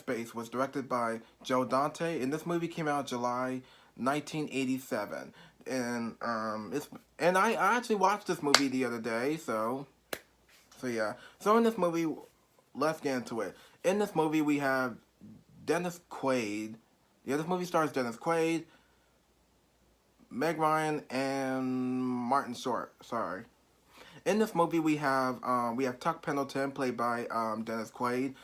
Innerspace was directed by Joe Dante, and this movie came out July 1987. And it's and I actually watched this movie the other day, so yeah. So in this movie, let's get into it. In this movie, we have Dennis Quaid. Yeah, this movie stars Dennis Quaid, Meg Ryan, and Martin Short. Sorry. In this movie, we have Tuck Pendleton, played by Dennis Quaid,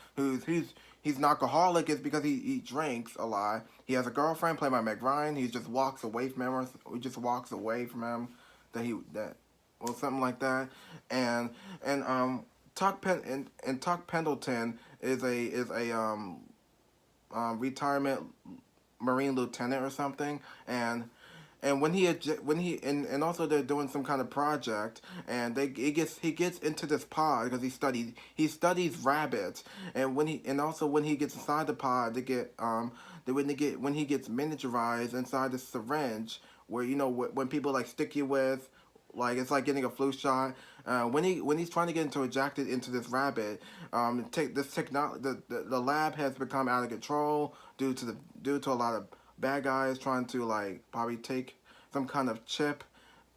he's an alcoholic. Is because he drinks a lot. He has a girlfriend played by Meg Ryan. He just walks away from him, or he just walks away from him. Well, something like that. And Tuck Pendleton is a retirement Marine lieutenant or something. And and also they're doing some kind of project, and he gets into this pod because he studies rabbits. And when he gets inside the pod, when he gets miniaturized inside the syringe, where when people like stick you with, like it's like getting a flu shot. When he's trying to get injected into this rabbit, take this technology, the lab has become out of control due to a lot of bad guys trying to like probably take some kind of chip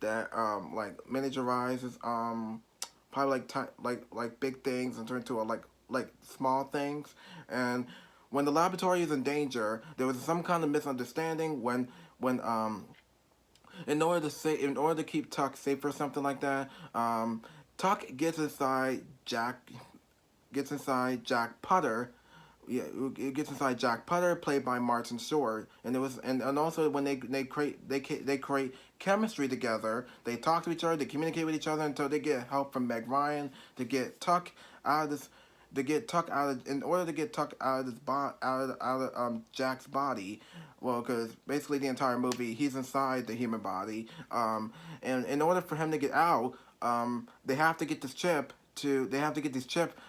that like miniaturizes probably like big things and turn into like small things. And when the laboratory is in danger, there was some kind of misunderstanding when in order to keep Tuck safe or something like that, Tuck gets inside Jack Putter. Yeah, it gets inside Jack Putter, played by Martin Short. And also when they create chemistry together. They talk to each other, they communicate with each other until they get help from Meg Ryan to get Tuck out of this. In order to get Tuck out of Jack's body. Well, because basically the entire movie he's inside the human body. And in order for him to get out, they have to get this chip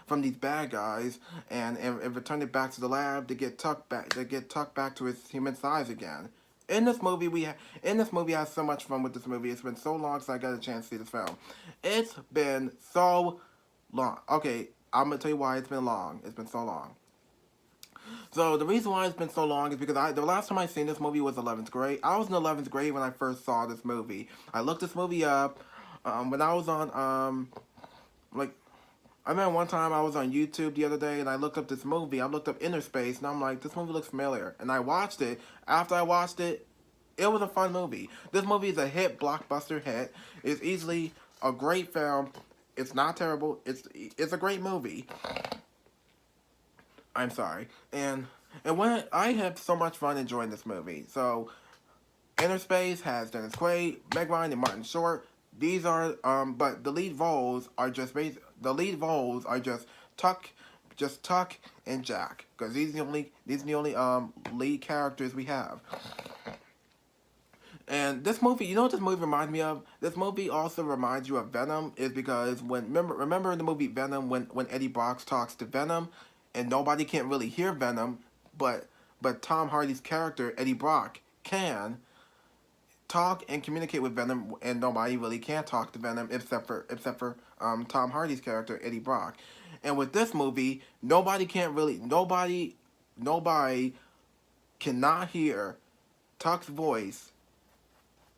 from these bad guys, and return it back to the lab to get Tuck back to his human size again. In this movie, I had so much fun with this movie. It's been so long since I got a chance to see this film. It's been so long. Okay, I'm gonna tell you why it's been long. It's been so long. So the reason why it's been so long is because the last time I seen this movie was 11th grade. I was in 11th grade when I first saw this movie. I looked this movie up when I was on like I remember one time I was on YouTube the other day and I looked up this movie. I looked up Innerspace and I'm like, this movie looks familiar. And I watched it. After I watched it, it was a fun movie. This movie is a blockbuster hit. It's easily a great film. It's not terrible. It's a great movie. I'm sorry. And when I had so much fun enjoying this movie. So Innerspace has Dennis Quaid, Meg Ryan, and Martin Short. These are but the lead roles are just Tuck and Jack, because these are the only lead characters we have. And this movie, you know what this movie reminds me of? This movie also reminds you of Venom, is because remember in the movie Venom when Eddie Brock talks to Venom, and nobody can't really hear Venom, but Tom Hardy's character Eddie Brock can talk and communicate with Venom, and nobody really can talk to Venom except for Tom Hardy's character Eddie Brock. And with this movie, nobody cannot hear Tuck's voice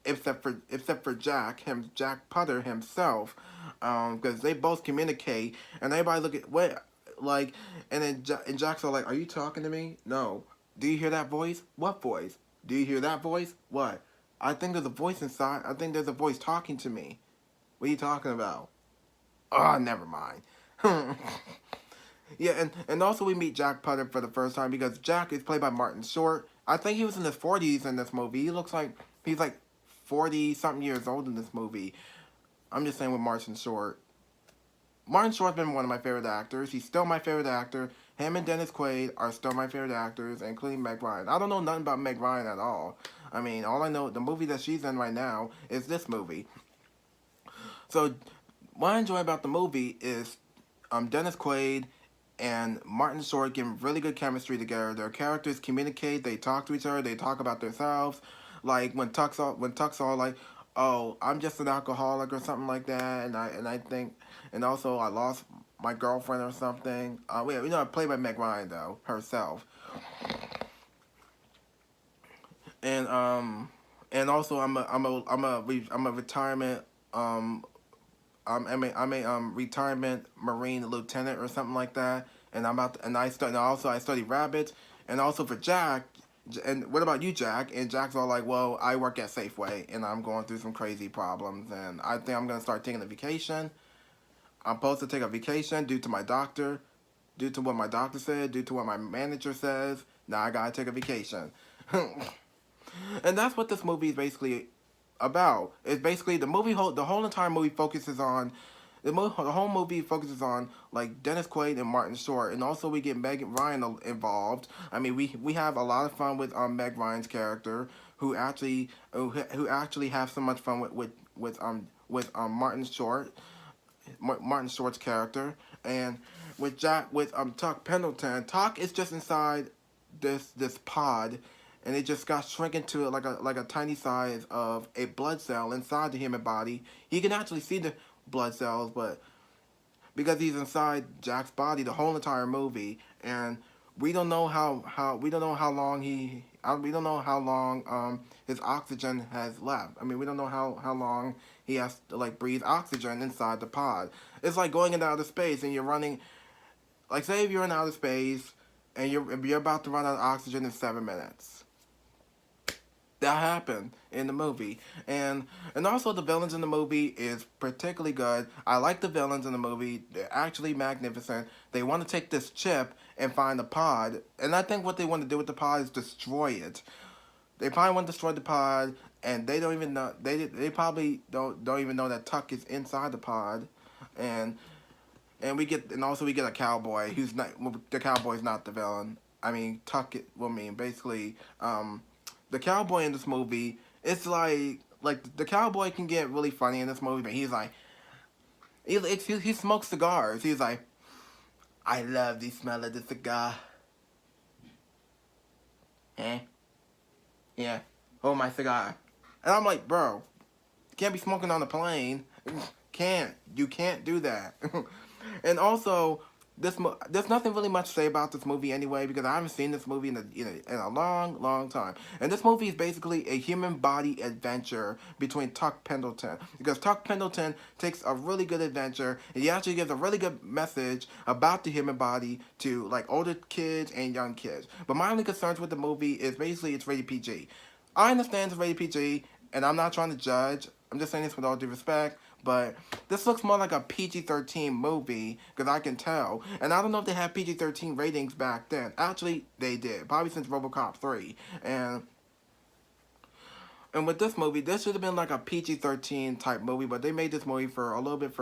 except for Jack Putter himself, because they both communicate, and everybody look at and Jack's all like, "Are you talking to me? No. Do you hear that voice? What voice? Do you hear that voice? What? I think there's a voice inside. I think there's a voice talking to me. What are you talking about? Oh, never mind." Yeah, and also we meet Jack Putter for the first time because Jack is played by Martin Short. I think he was in his 40s in this movie. He looks like he's like 40-something years old in this movie. I'm just saying with Martin Short. Martin Short's been one of my favorite actors. He's still my favorite actor. Him and Dennis Quaid are still my favorite actors, including Meg Ryan. I don't know nothing about Meg Ryan at all. I mean, all I know, the movie that she's in right now is this movie. So, what I enjoy about the movie is Dennis Quaid and Martin Short getting really good chemistry together. Their characters communicate, they talk to each other, they talk about themselves. Like when Tuck's all like, "Oh, I'm just an alcoholic" or something like that, and I think, and also I lost my girlfriend or something. Played by Meg Ryan though herself, and also I'm a retirement I'm a retirement Marine lieutenant or something like that, and I study rabbits, and also for Jack. And what about you, Jack? And Jack's all like, "Well, I work at Safeway, and I'm going through some crazy problems, and I think I'm gonna start taking a vacation. I'm supposed to take a vacation due to my doctor, due to what my doctor said, due to what my manager says. Now I gotta take a vacation." And that's what this movie is basically about. It's basically the whole entire movie focuses on the whole movie focuses on like Dennis Quaid and Martin Short, and also we get Meg Ryan involved. I mean, we have a lot of fun with Meg Ryan's character, who actually have so much fun with Martin Short's character, and with Tuck Pendleton. Tuck is just inside this pod, and it just got shrunken to like a tiny size of a blood cell inside the human body. He can actually see the blood cells, but because he's inside Jack's body the whole entire movie, and we don't know how long we don't know how long his oxygen has left. I mean, we don't know how long he has to like breathe oxygen inside the pod. It's like going into outer space and you're running. Like, say if you're in outer space and you're about to run out of oxygen in 7 minutes. That happened in the movie, and also the villains in the movie is particularly good. I like the villains in the movie. They're actually magnificent. They want to take this chip and find the pod, and I think what they want to do with the pod is destroy it. They probably want to destroy the pod, and they don't even know. They probably don't even know that Tuck is inside the pod, and we get a cowboy who's not the cowboy's not the villain. I mean, basically the cowboy in this movie, it's like the cowboy can get really funny in this movie, but he's like he smokes cigars. He's like, "I love the smell of the cigar." Eh? Yeah. Oh, my cigar. And I'm like, bro, you can't be smoking on the plane. You can't do that. And also, there's nothing really much to say about this movie anyway, because I haven't seen this movie in a long, long time. And this movie is basically a human body adventure between Tuck Pendleton, because Tuck Pendleton takes a really good adventure, and he actually gives a really good message about the human body to like older kids and young kids. But my only concerns with the movie is basically it's rated PG. I understand it's rated PG, and I'm not trying to judge. I'm just saying this with all due respect. But this looks more like a PG-13 movie, because I can tell. And I don't know if they had PG-13 ratings back then. Actually, they did. Probably since RoboCop 3. And with this movie, this should have been like a PG-13 type movie, but they made this movie for a little bit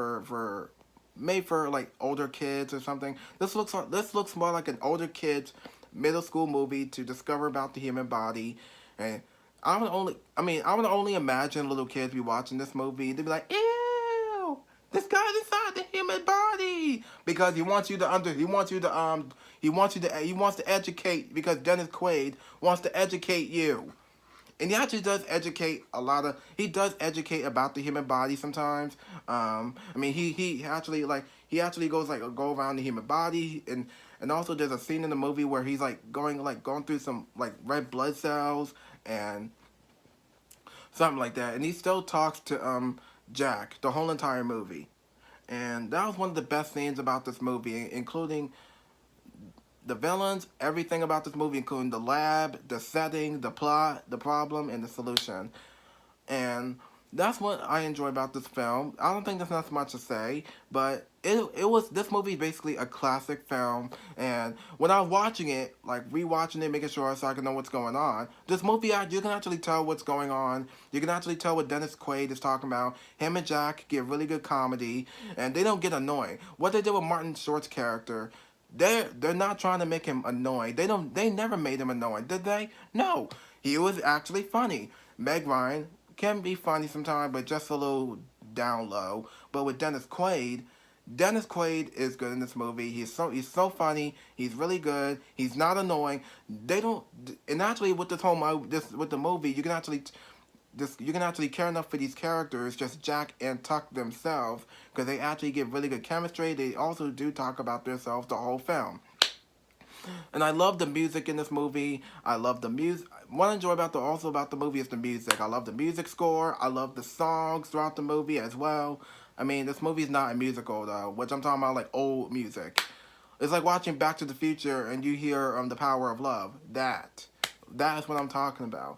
made for like older kids or something. This looks more like an older kids middle school movie to discover about the human body. And I would only imagine little kids be watching this movie. They'd be like, "Ew, this guy's inside the human body," because he wants to educate, because Dennis Quaid wants to educate you. And he actually does educate he does educate about the human body sometimes. He actually go around the human body, and also there's a scene in the movie where he's going through some like red blood cells and something like that, and he still talks to Jack the whole entire movie. And that was one of the best scenes about this movie, including the villains, everything about this movie, including the lab, the setting, the plot, the problem, and the solution. And that's what I enjoy about this film. I don't think there's not much to say, but this movie is basically a classic film. And when I was watching it, like rewatching it, making sure so I can know what's going on, this movie, you can actually tell what's going on. You can actually tell what Dennis Quaid is talking about. Him and Jack get really good comedy, and they don't get annoying. What they did with Martin Short's character, they're not trying to make him annoying. They never made him annoying, did they? No. He was actually funny. Meg Ryan can be funny sometimes, but just a little down low. But with Dennis Quaid is good in this movie. He's so funny. He's really good. He's not annoying. They don't. And actually, with with the movie, you can actually this you can actually care enough for these characters, just Jack and Tuck themselves, because they actually get really good chemistry. They also do talk about themselves the whole film. And I love the music in this movie. I love the music. What I enjoy about the movie is the music. I love the music score. I love the songs throughout the movie as well. I mean, this movie's not a musical though, which I'm talking about like old music. It's like watching Back to the Future and you hear The Power of Love. That is what I'm talking about.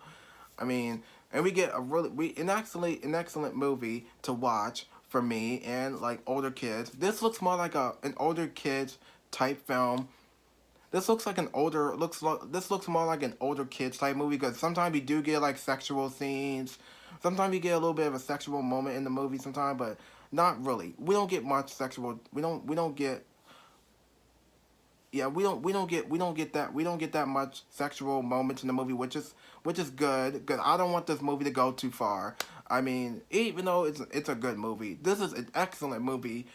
I mean, and we get an excellent movie to watch for me and like older kids. This looks more like an older kids type film. This looks more like an older kids type movie, because sometimes you do get like sexual scenes. Sometimes you get a little bit of a sexual moment in the movie sometimes, but not really. We don't get much sexual. We don't get yeah, we don't get that much sexual moments in the movie, which is good, because I don't want this movie to go too far. I mean, even though it's a good movie, this is an excellent movie,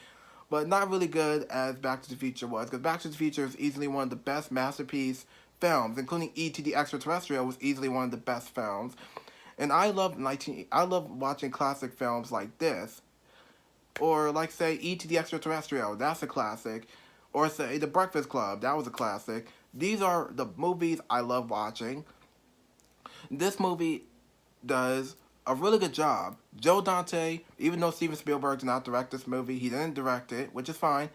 but not really good as Back to the Future was, because Back to the Future is easily one of the best masterpiece films, including E.T. the Extraterrestrial was easily one of the best films. And I love watching classic films like this, or like say E.T. the Extraterrestrial, that's a classic, or say The Breakfast Club, that was a classic. These are the movies I love watching. This movie does a really good job. Joe Dante, even though Steven Spielberg did not direct this movie, he didn't direct it, which is fine.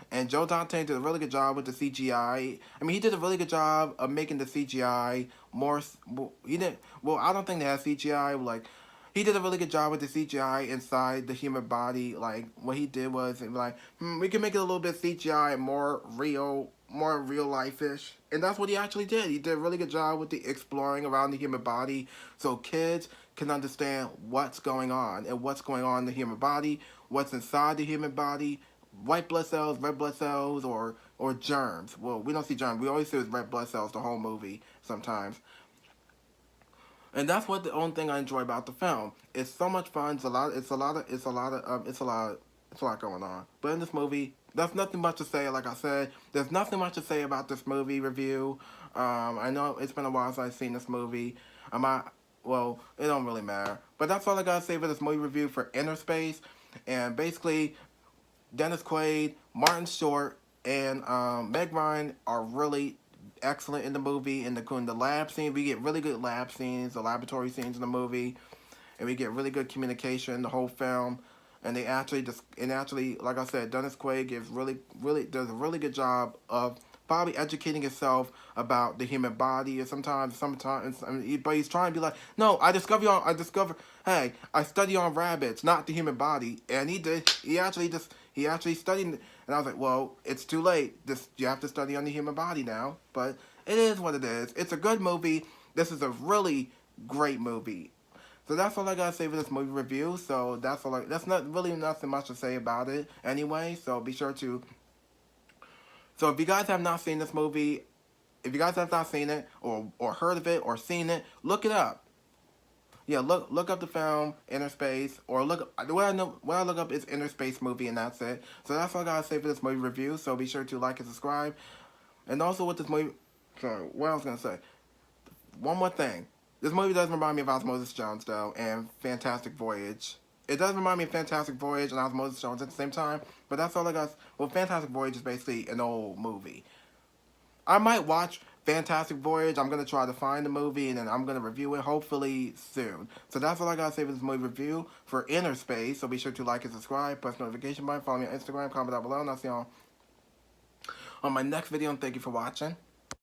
And Joe Dante did a really good job with the CGI. I mean, he did a really good job of making the CGI more. He didn't. Well, I don't think they had CGI. Like, he did a really good job with the CGI inside the human body. Like, what he did was like, we can make it a little bit CGI more real life ish. And that's what he actually did. He did a really good job with the exploring around the human body, so kids can understand what's going on and what's going on in the human body, what's inside the human body, white blood cells, red blood cells, or germs. Well, we don't see germs. We always see red blood cells the whole movie sometimes. And that's what the only thing I enjoy about the film. It's so much fun. It's a lot going on. But in this movie, there's nothing much to say. Like I said, there's nothing much to say about this movie review. I know it's been a while since I've seen this movie. Well, it don't really matter. But that's all I gotta say for this movie review for Innerspace. And basically, Dennis Quaid, Martin Short, and Meg Ryan are really excellent in the movie. In the lab scene, we get really good lab scenes, the laboratory scenes in the movie, and we get really good communication in the whole film. And actually, like I said, Dennis Quaid does a really good job of probably educating himself about the human body. And sometimes, I mean, but he's trying to be like, no, hey, I study on rabbits, not the human body. And he actually studied, and I was like, well, it's too late. You have to study on the human body now. But it is what it is. It's a good movie. This is a really great movie. So that's all I gotta say for this movie review. So that's not really nothing much to say about it anyway. So be sure to. So if you guys have not seen this movie, if you guys have not seen it or heard of it or seen it, look it up. Yeah, look up the film Innerspace, or what I look up is Innerspace movie, and that's it. So that's all I gotta say for this movie review. So be sure to like and subscribe. And also with this movie, sorry, what I was gonna say. One more thing. This movie does remind me of Osmosis Jones, though, and Fantastic Voyage. It does remind me of Fantastic Voyage and Osmosis Jones at the same time, but that's all I got. Well, Fantastic Voyage is basically an old movie. I might watch Fantastic Voyage. I'm going to try to find the movie, and then I'm going to review it, hopefully, soon. So that's all I got to say for this movie review for Innerspace. So be sure to like and subscribe, press the notification button, follow me on Instagram, comment down below, and I'll see y'all on my next video, and thank you for watching.